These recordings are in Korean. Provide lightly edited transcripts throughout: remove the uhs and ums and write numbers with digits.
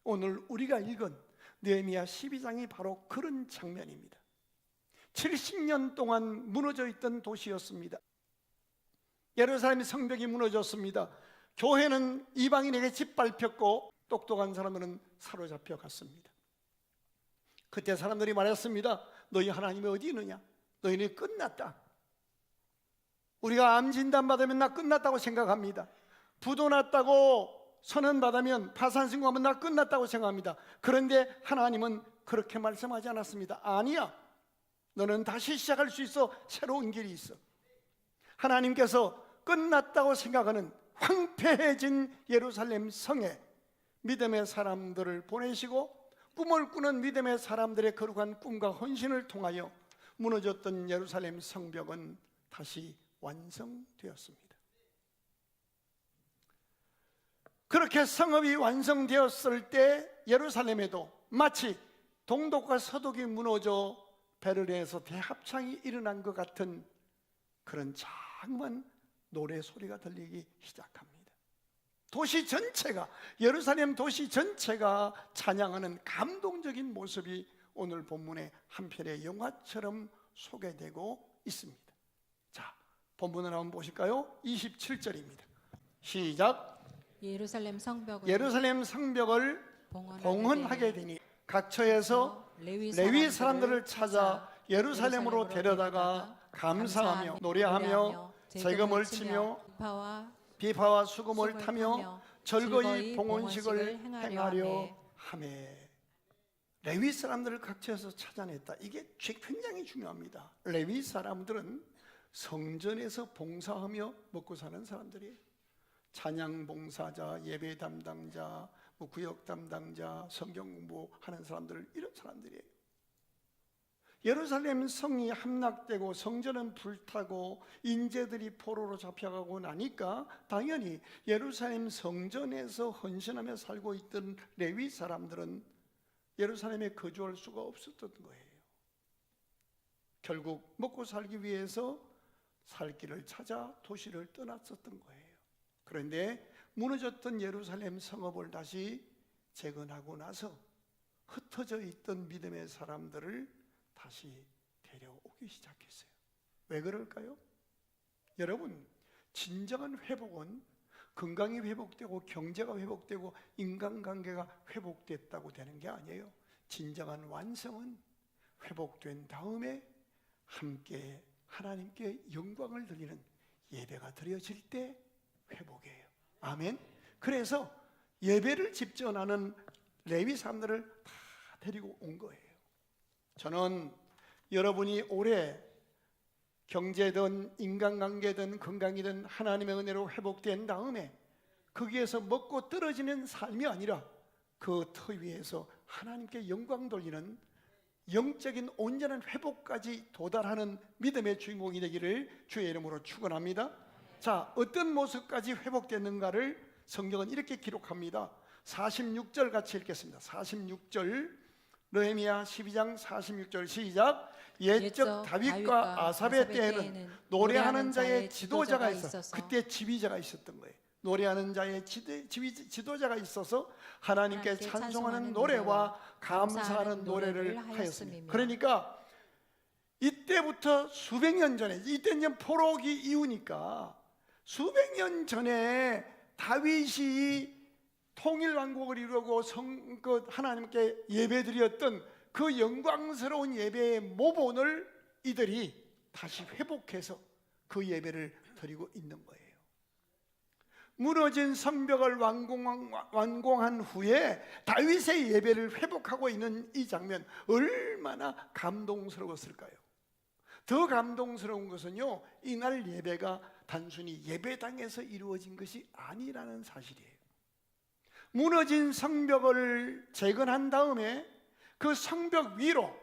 오늘 우리가 읽은 느헤미야 12장이 바로 그런 장면입니다. 70년 동안 무너져 있던 도시였습니다. 예루살렘 성벽이 무너졌습니다. 교회는 이방인에게 짓밟혔고 똑똑한 사람들은 사로잡혀 갔습니다. 그때 사람들이 말했습니다. 너희 하나님이 어디 있느냐? 너희는 끝났다. 우리가 암 진단 받으면 나 끝났다고 생각합니다. 부도 났다고 선언 받으면 파산 신고하면 나 끝났다고 생각합니다. 그런데 하나님은 그렇게 말씀하지 않았습니다. 아니야, 너는 다시 시작할 수 있어. 새로운 길이 있어. 하나님께서 끝났다고 생각하는 황폐해진 예루살렘 성에 믿음의 사람들을 보내시고 꿈을 꾸는 믿음의 사람들의 거룩한 꿈과 헌신을 통하여 무너졌던 예루살렘 성벽은 다시 완성되었습니다. 그렇게 성읍이 완성되었을 때 예루살렘에도 마치 동독과 서독이 무너져 베를린에서 대합창이 일어난 것 같은 그런 장엄한 노래 소리가 들리기 시작합니다. 도시 전체가, 예루살렘 도시 전체가 찬양하는 감동적인 모습이 오늘 본문의 한 편의 영화처럼 소개되고 있습니다. 자, 본문을 한번 보실까요? 27절입니다. 시작. 예루살렘 성벽을 봉헌하게 되니 각처에서 레위 사람들을 찾아 예루살렘으로 데려다가 감사하며 노래하며 세금을 치며 비파와 수금을 타며 즐거이 봉헌식을 행하려 하매. 레위 사람들을 각처에서 찾아냈다. 이게 굉장히 중요합니다. 레위 사람들은 성전에서 봉사하며 먹고 사는 사람들이에요. 찬양 봉사자, 예배 담당자, 구역 담당자, 성경 공부하는 사람들, 이런 사람들이에요. 예루살렘 성이 함락되고 성전은 불타고 인재들이 포로로 잡혀가고 나니까 당연히 예루살렘 성전에서 헌신하며 살고 있던 레위 사람들은 예루살렘에 거주할 수가 없었던 거예요. 결국 먹고 살기 위해서 살 길을 찾아 도시를 떠났었던 거예요. 그런데 무너졌던 예루살렘 성읍을 다시 재건하고 나서 흩어져 있던 믿음의 사람들을 다시 데려오기 시작했어요. 왜 그럴까요? 여러분, 진정한 회복은 건강이 회복되고 경제가 회복되고 인간관계가 회복됐다고 되는 게 아니에요. 진정한 완성은 회복된 다음에 함께 하나님께 영광을 드리는 예배가 드려질 때 회복이에요. 아멘. 그래서 예배를 집전하는 레위 사람들을 다 데리고 온 거예요. 저는 여러분이 올해 경제든 인간관계든 건강이든 하나님의 은혜로 회복된 다음에 거기에서 먹고 떨어지는 삶이 아니라 그 터 위에서 하나님께 영광 돌리는 영적인 온전한 회복까지 도달하는 믿음의 주인공이 되기를 주의 이름으로 축원합니다. 자, 어떤 모습까지 회복됐는가를 성경은 이렇게 기록합니다. 46절 같이 읽겠습니다. 46절, 느헤미야 12장 46절 시작. 옛적 다윗과 아삽의 때에는 노래하는 자의 지도자가 있어. 그때 지휘자가 있었던 거예요. 노래하는 자의 지도자가 있어서 하나님께 찬송하는 노래와 감사하는 노래를 하였습니다. 그러니까 이때부터 수백 년 전에, 이때는 포로기 이후니까 수백 년 전에 다윗이 통일왕국을 이루고 하나님께 예배드렸던 그 영광스러운 예배의 모본을 이들이 다시 회복해서 그 예배를 드리고 있는 거예요. 무너진 성벽을 완공한 후에 다윗의 예배를 회복하고 있는 이 장면, 얼마나 감동스러웠을까요? 더 감동스러운 것은요, 이날 예배가 단순히 예배당에서 이루어진 것이 아니라는 사실이에요. 무너진 성벽을 재건한 다음에 그 성벽 위로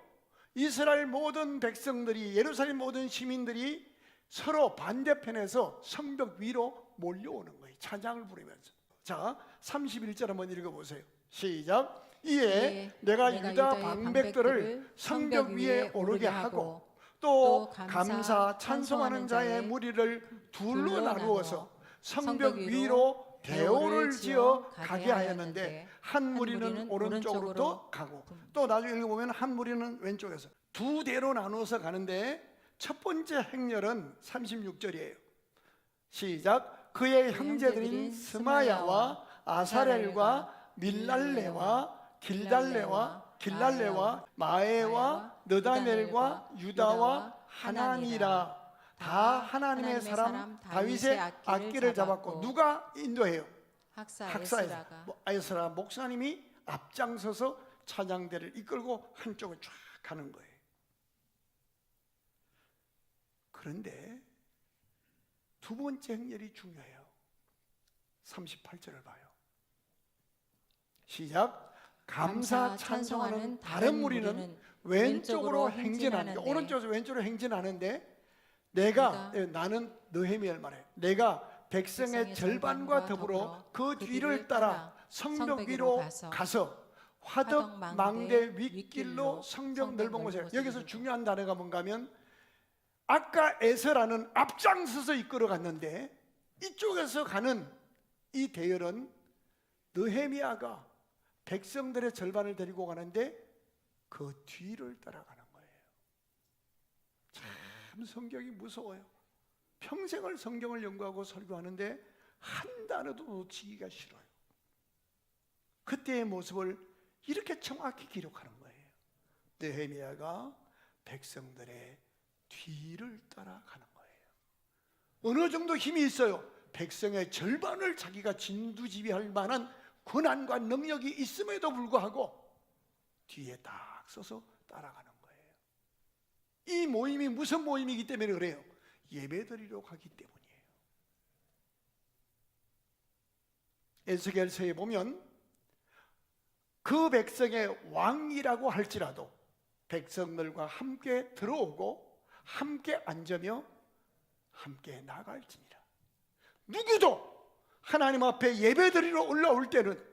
이스라엘 모든 백성들이, 예루살렘 모든 시민들이 서로 반대편에서 성벽 위로 몰려오는 거예요. 찬양을 부르면서. 자, 31절 한번 읽어보세요. 시작. 이에 내가 유다 방백들을 성벽 위에 오르게 하고 또 감사 찬송하는 자의 무리를 둘로 나누어서 성벽 위로 대오를 지어 가게 하였는데 한 무리는 오른쪽으로 가고, 또 나중에 읽어보면 한 무리는 왼쪽에서 두 대로 나누어서 가는데, 첫 번째 행렬은 36절이에요. 시작. 그의 형제들인 스마야와 아사렐과 밀랄레와 길랄레와 마에와 느다넬과 유다와 하나니라, 다 하나님의 사람 다윗의 악기를 잡았고. 누가 인도해요? 학사에서 에스라 목사님이 앞장서서 찬양대를 이끌고 한쪽을 쫙 가는 거예요. 그런데 두 번째 행렬이 중요해요. 38절을 봐요. 시작. 감사 찬송하는 다른 무리는 왼쪽으로 행진하는데, 오른쪽에서 왼쪽으로 행진하는데, 나는 느헤미야를 말해요. 내가 백성의 절반과 더불어 그 뒤를 따라 성벽 위로 가서 화덕 망대 윗길로 성벽 넓은 곳에. 여기서 중요한 단어가 뭔가 하면, 아까 에스라는 앞장서서 이끌어 갔는데, 이쪽에서 가는 이 대열은 느헤미야가 백성들의 절반을 데리고 가는데 그 뒤를 따라가는 거예요. 참 성경이 무서워요. 평생을 성경을 연구하고 설교하는데 한 단어도 놓치기가 싫어요. 그때의 모습을 이렇게 정확히 기록하는 거예요. 느헤미야가 백성들의 뒤를 따라가는 거예요. 어느 정도 힘이 있어요. 백성의 절반을 자기가 진두지휘할 만한 권한과 능력이 있음에도 불구하고 뒤에 딱 서서 따라가는 거예요. 이 모임이 무슨 모임이기 때문에 그래요? 예배드리러 가기 때문이에요. 에스겔서에 보면 그 백성의 왕이라고 할지라도 백성들과 함께 들어오고 함께 앉으며 함께 나갈지니라. 누구도 하나님 앞에 예배드리러 올라올 때는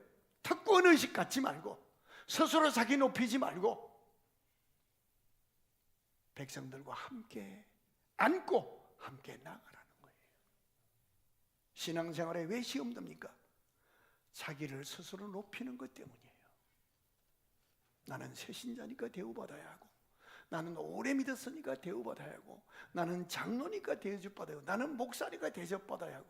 특권의식 갖지 말고 스스로 자기 높이지 말고 백성들과 함께 앉고 함께 나가라는 거예요. 신앙생활에 왜 시험 듭니까? 자기를 스스로 높이는 것 때문이에요. 나는 새신자니까 대우받아야 하고, 나는 오래 믿었으니까 대우받아야 하고, 나는 장로니까 대접받아야 하고, 나는 목사니까 대접받아야 하고,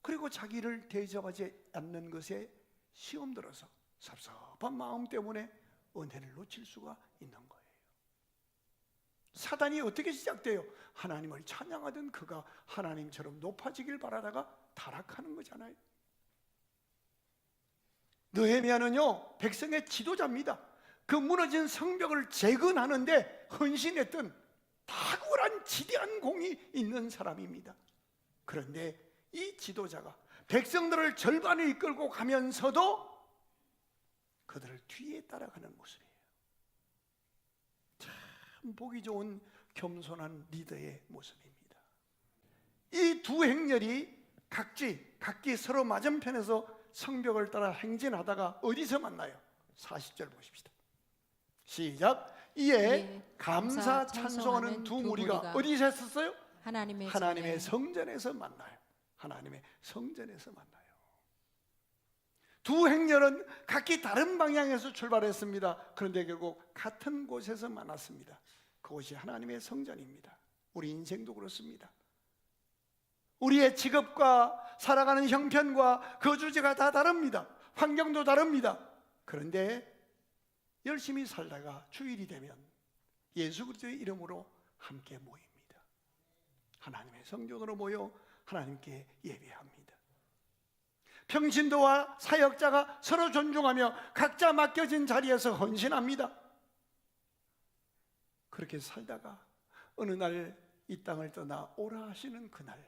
그리고 자기를 대접하지 않는 것에 시험 들어서 섭섭한 마음 때문에 은혜를 놓칠 수가 있는 거예요. 사단이 어떻게 시작돼요? 하나님을 찬양하던 그가 하나님처럼 높아지길 바라다가 타락하는 거잖아요. 느헤미야는요, 백성의 지도자입니다. 그 무너진 성벽을 재건하는데 헌신했던 탁월한 지대한 공이 있는 사람입니다. 그런데 이 지도자가 백성들을 절반을 이끌고 가면서도 그들을 뒤에 따라가는 모습이에요. 참 보기 좋은 겸손한 리더의 모습입니다. 이 두 행렬이 각기 서로 맞은편에서 성벽을 따라 행진하다가 어디서 만나요? 40절 보십시다. 시작. 이에 감사 찬송하는 두 무리가 어디서 했었어요? 하나님의 성전에서 만나요. 하나님의 성전에서 만나요. 두 행렬은 각기 다른 방향에서 출발했습니다. 그런데 결국 같은 곳에서 만났습니다. 그곳이 하나님의 성전입니다. 우리 인생도 그렇습니다. 우리의 직업과 살아가는 형편과 거주지가 다 다릅니다. 환경도 다릅니다. 그런데 열심히 살다가 주일이 되면 예수 그리스도의 이름으로 함께 모입니다. 하나님의 성전으로 모여 하나님께 예배합니다. 평신도와 사역자가 서로 존중하며 각자 맡겨진 자리에서 헌신합니다. 그렇게 살다가 어느 날 이 땅을 떠나 오라 하시는 그날,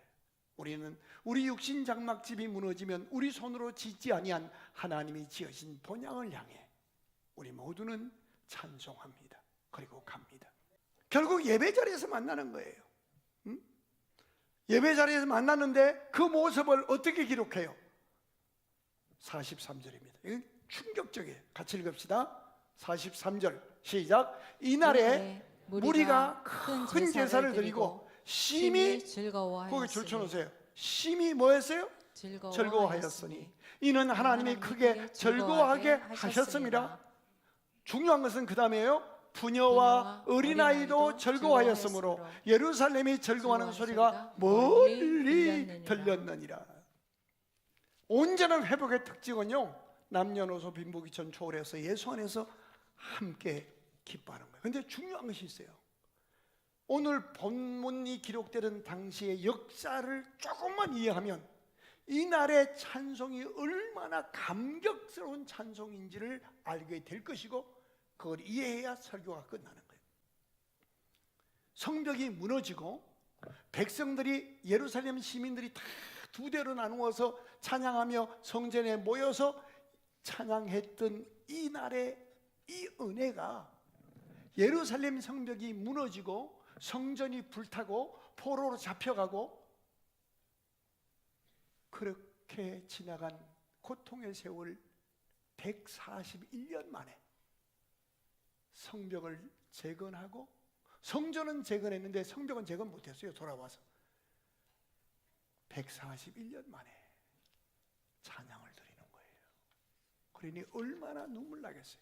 우리는 우리 육신 장막집이 무너지면 우리 손으로 짓지 아니한 하나님이 지으신 본향을 향해 우리 모두는 찬송합니다. 그리고 갑니다. 결국 예배 자리에서 만나는 거예요. 예배 자리에서 만났는데 그 모습을 어떻게 기록해요? 43절입니다. 이건 충격적이에요. 같이 읽읍시다. 43절 시작. 이날에 무리가 큰 제사를 드리고 심히, 거기 줄쳐놓으세요. 심히 뭐 했어요? 즐거워하였으니 이는 하나님이 크게 즐거워하게 하셨습니다. 중요한 것은 그 다음에요. 부녀와 어린아이도 즐거워하였으므로 예루살렘이 즐거워하는 소리가 멀리 들렸느니라. 온전한 회복의 특징은요, 남녀노소 빈부귀천 초월해서 예수 안에서 함께 기뻐하는 거예요. 그런데 중요한 것이 있어요. 오늘 본문이 기록되는 당시의 역사를 조금만 이해하면 이날의 찬송이 얼마나 감격스러운 찬송인지를 알게 될 것이고, 그걸 이해해야 설교가 끝나는 거예요. 성벽이 무너지고 백성들이, 예루살렘 시민들이 다 두 대로 나누어서 찬양하며 성전에 모여서 찬양했던 이날의 이 은혜가, 예루살렘 성벽이 무너지고 성전이 불타고 포로로 잡혀가고 그렇게 지나간 고통의 세월 141년 만에 성벽을 재건하고, 성전은 재건했는데 성벽은 재건 못했어요. 돌아와서 141년 만에 찬양을 드리는 거예요. 그러니 얼마나 눈물 나겠어요.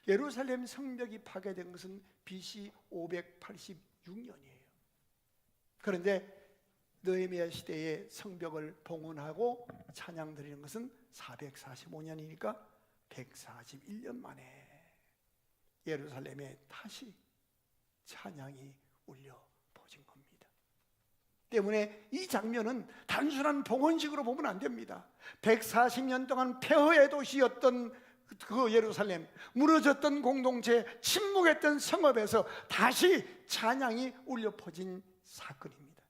예루살렘 성벽이 파괴된 것은 BC 586년이에요. 그런데 느헤미야 시대에 성벽을 봉헌하고 찬양 드리는 것은 445년이니까 141년 만에 예루살렘에 다시 찬양이 울려 퍼진 겁니다. 때문에 이 장면은 단순한 봉헌식으로 보면 안 됩니다. 140년 동안 폐허의 도시였던 그 예루살렘, 무너졌던 공동체, 침묵했던 성읍에서 다시 찬양이 울려 퍼진 사건입니다.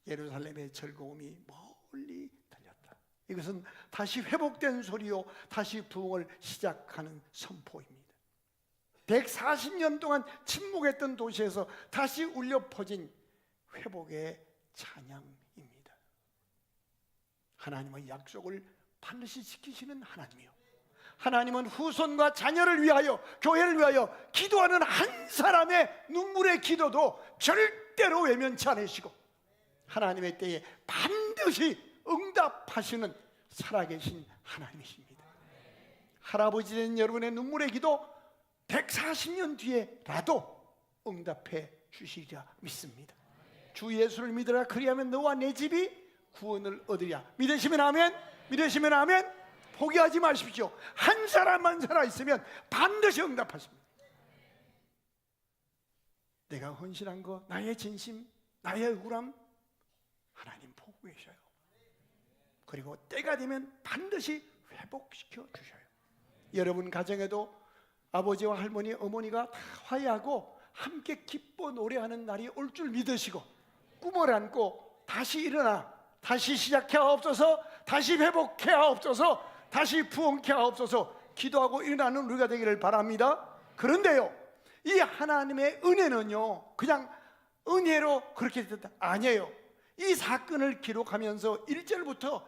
예루살렘의 즐거움이 멀리 들렸다. 이것은 다시 회복된 소리요, 다시 부흥을 시작하는 선포입니다. 140년 동안 침묵했던 도시에서 다시 울려 퍼진 회복의 찬양입니다. 하나님의 약속을 반드시 지키시는 하나님이요, 하나님은 후손과 자녀를 위하여, 교회를 위하여 기도하는 한 사람의 눈물의 기도도 절대로 외면치 않으시고 하나님의 때에 반드시 응답하시는 살아계신 하나님이십니다. 할아버지 된 여러분의 눈물의 기도 140년 뒤에라도 응답해 주시리라 믿습니다. 주 예수를 믿으라, 그리하면 너와 내 집이 구원을 얻으리라. 믿으시면 아멘, 믿으시면 아멘. 포기하지 마십시오. 한 사람만 살아있으면 반드시 응답하십니다. 내가 헌신한 거, 나의 진심, 나의 억울함, 하나님 보고 계셔요. 그리고 때가 되면 반드시 회복시켜 주셔요. 여러분 가정에도 아버지와 할머니, 어머니가 다 화해하고 함께 기뻐 노래하는 날이 올 줄 믿으시고, 꿈을 안고 다시 일어나, 다시 시작해 하옵소서, 다시 회복해 하옵소서, 다시 부흥케 하옵소서 기도하고 일어나는 우리가 되기를 바랍니다. 그런데요, 이 하나님의 은혜는요, 그냥 은혜로 그렇게 됐다 아니에요. 이 사건을 기록하면서 1절부터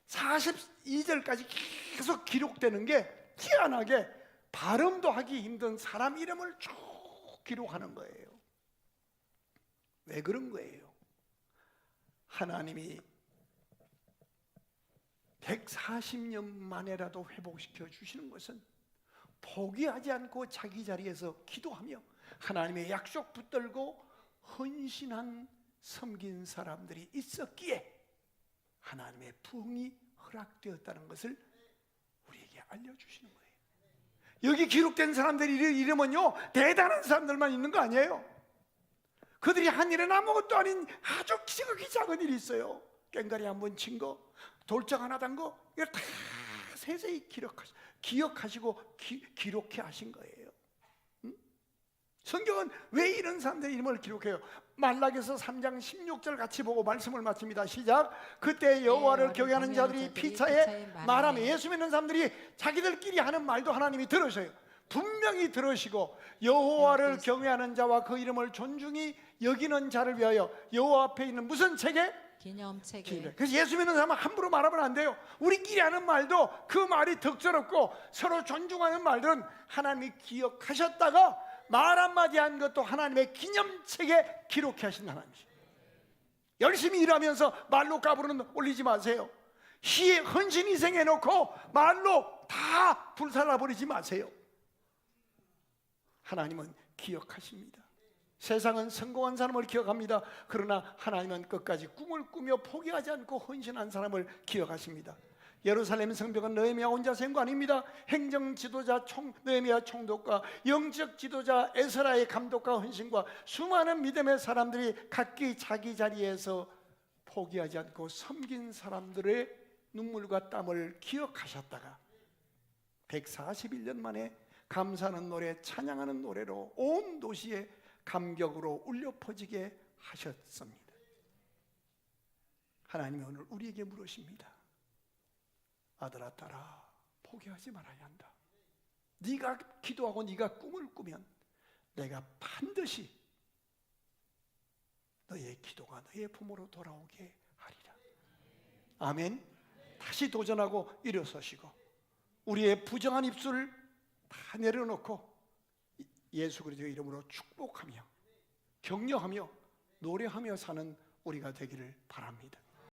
42절까지 계속 기록되는 게 희한하게 발음도 하기 힘든 사람 이름을 쭉 기록하는 거예요. 왜 그런 거예요? 하나님이 140년 만에라도 회복시켜 주시는 것은 포기하지 않고 자기 자리에서 기도하며 하나님의 약속 붙들고 헌신한 섬긴 사람들이 있었기에 하나님의 부흥이 허락되었다는 것을 우리에게 알려주시는 거예요. 여기 기록된 사람들의 이름은요, 대단한 사람들만 있는 거 아니에요. 그들이 한 일은 아무것도 아닌 아주 지극히 작은 일이 있어요. 꽹가리 한 번 친 거, 돌짝 하나 단 거, 이걸 다 세세히 기억하시고 기록해 하신 거예요. 성경은 왜 이런 사람들의 이름을 기록해요? 말라기서 3장 16절 같이 보고 말씀을 마칩니다. 시작. 그때 여호와를 경외하는 자들이 피차에 말하며, 예수 믿는 사람들이 자기들끼리 하는 말도 하나님이 들으셔요. 분명히 들으시고, 여호와를 경외하는 자와 그 이름을 존중히 여기는 자를 위하여 여호와 앞에 있는 무슨 책에? 기념책에. 그래서 예수 믿는 사람은 함부로 말하면 안 돼요. 우리끼리 하는 말도 그 말이 덕스럽고 서로 존중하는 말들은 하나님이 기억하셨다가 말 한마디 한 것도 하나님의 기념책에 기록해 하신 하나님이십니다. 열심히 일하면서 말로 까부는 올리지 마세요. 헌신 희생해놓고 말로 다 불살라버리지 마세요. 하나님은 기억하십니다. 세상은 성공한 사람을 기억합니다. 그러나 하나님은 끝까지 꿈을 꾸며 포기하지 않고 헌신한 사람을 기억하십니다. 예루살렘 성벽은 느헤미야 혼자 세운 거 아닙니다. 행정 지도자 느헤미야 총독과 영적 지도자 에스라의 감독과 헌신과 수많은 믿음의 사람들이 각기 자기 자리에서 포기하지 않고 섬긴 사람들의 눈물과 땀을 기억하셨다가 141년 만에 감사하는 노래, 찬양하는 노래로 온 도시에 감격으로 울려 퍼지게 하셨습니다. 하나님이 오늘 우리에게 물으십니다. 아들아, 딸아, 포기하지 말아야 한다. 네가 기도하고 네가 꿈을 꾸면 내가 반드시 너의 기도가 너의 부모로 돌아오게 하리라. 아멘. 다시 도전하고 일어서시고 우리의 부정한 입술 다 내려놓고 예수 그리스도의 이름으로 축복하며 격려하며 노래하며 사는 우리가 되기를 바랍니다.